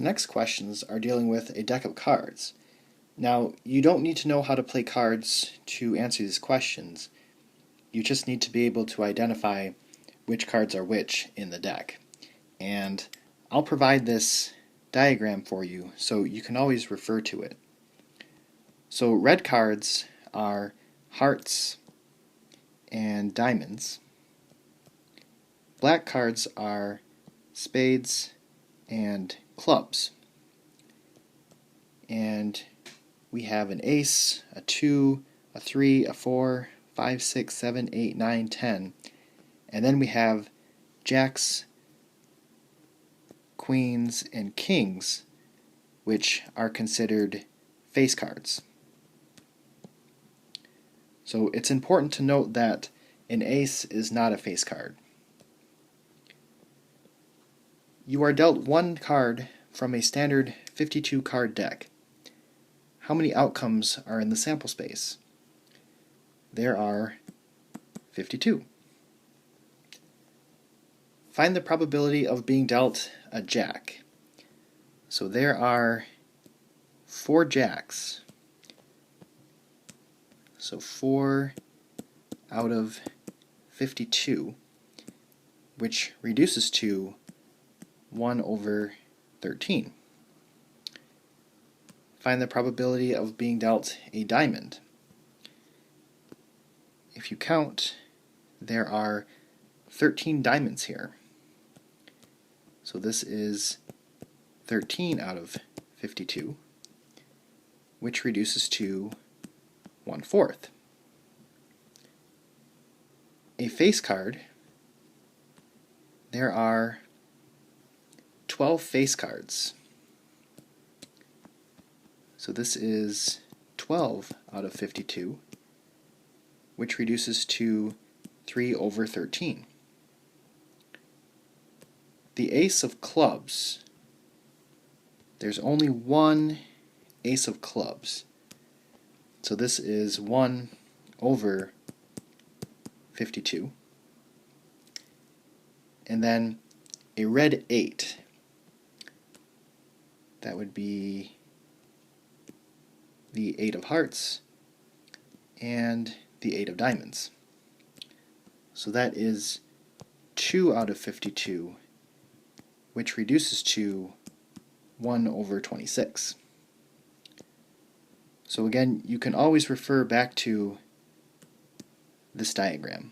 The next questions are dealing with a deck of cards. Now, you don't need to know how to play cards to answer these questions. You just need to be able to identify which cards are which in the deck. And I'll provide this diagram for you so you can always refer to it. So red cards are hearts and diamonds. Black cards are spades and clubs. And we have an ace, a 2, a 3, a 4, 5, 6, 7, 8, 9, 10. And then we have jacks, queens, and kings, which are considered face cards. So it's important to note that an ace is not a face card. You are dealt one card from a standard 52 card deck. How many outcomes are in the sample space? There are 52. Find the probability of being dealt a jack. So there are 4 jacks. So 4 out of 52, which reduces to 1 over 13. Find the probability of being dealt a diamond. If you count, there are 13 diamonds here. So this is 13 out of 52, which reduces to 1/4. A face card, there are 12 face cards. So this is 12 out of 52, which reduces to 3 over 13. The ace of clubs, there's only one ace of clubs. So this is 1 over 52. And then a red 8, that would be the 8 of hearts and the 8 of diamonds. So that is 2 out of 52, which reduces to 1 over 26. So again, you can always refer back to this diagram.